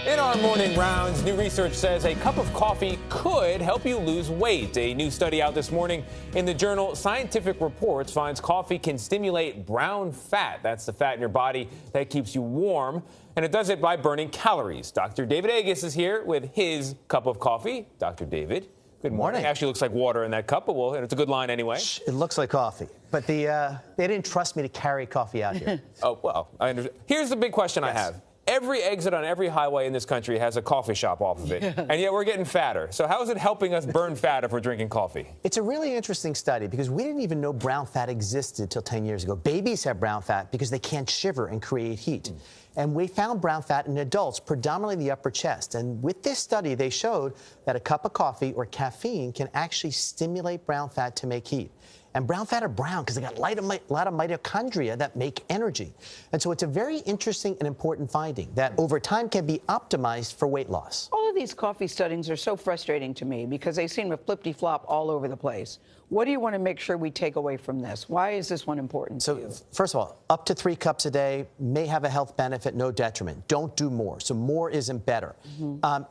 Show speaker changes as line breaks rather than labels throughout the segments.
In our morning rounds, new research says a cup of coffee could help you lose weight. A new study out this morning in the journal Scientific Reports finds coffee can stimulate brown fat. That's the fat in your body that keeps you warm. And it does it by burning calories. Dr. David Agus is here with his cup of coffee. Dr. David, good morning. Actually looks like water in that cup, but it's a good line anyway.
It looks like coffee. But they didn't trust me to carry coffee out here.
Oh, well, I understand. Here's the big question I have. Every exit on every highway in this country has a coffee shop off of it, and yet we're getting fatter. So how is it helping us burn fat if we're drinking coffee?
It's a really interesting study because we didn't even know brown fat existed until 10 years ago. Babies have brown fat because they can't shiver and create heat. And we found brown fat in adults, predominantly the upper chest. And with this study, they showed that a cup of coffee or caffeine can actually stimulate brown fat to make heat. And brown fat are brown because they got a lot of mitochondria that make energy. And so it's a very interesting and important finding that over time can be optimized for weight loss.
All of these coffee studies are so frustrating to me because they seem to flip-de-flop all over the place. What do you want to make sure we take away from this? Why is this one important to you?
First of all, up to 3 cups a day may have a health benefit, no detriment. Don't do more. So more isn't better.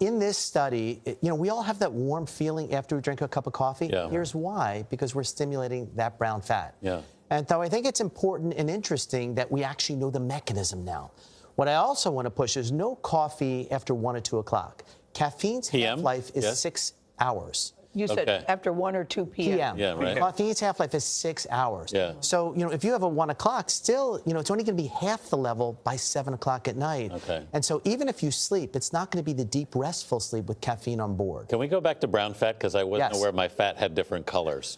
In this study, we all have that warm feeling after we drink a cup of coffee.
Yeah.
Here's why, because we're stimulating that brown fat.
Yeah.
And so I think it's important and interesting that we actually know the mechanism now. What I also want to push is no coffee after 1 or 2 o'clock. Caffeine's half-life is 6 hours.
You said after 1 or 2 p.m.
Yeah, right.
Caffeine's half-life is 6 hours.
Yeah.
So, if you have a 1 o'clock, still, it's only going to be half the level by 7 o'clock at night.
Okay.
And so even if you sleep, it's not going to be the deep, restful sleep with caffeine on board.
Can we go back to brown fat? Because I wasn't aware my fat had different colors.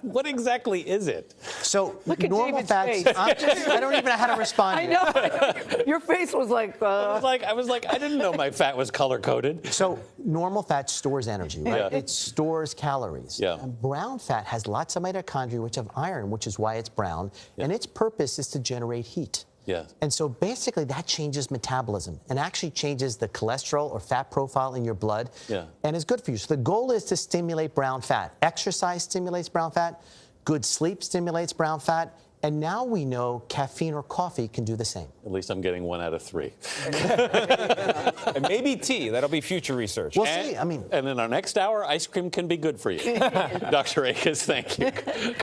What exactly is it?
So
Look at
normal
David's
fats,
face.
I don't even know how to respond.
I know. Your face was like...
I was like, I didn't know my fat was color-coded.
So normal fat stores energy, right?
Yeah.
It stores calories.
Yeah.
And brown fat has lots of mitochondria, which have iron, which is why it's brown.
Yeah.
And its purpose is to generate heat.
Yeah.
And so basically that changes metabolism and actually changes the cholesterol or fat profile in your blood.
Yeah.
And is good for you. So the goal is to stimulate brown fat. Exercise stimulates brown fat. Good sleep stimulates brown fat. And now we know caffeine or coffee can do the same.
At least I'm getting 1 out of 3.
And maybe tea. That'll be future research.
We'll see.
And in our next hour, ice cream can be good for you. Dr. Agus, thank you.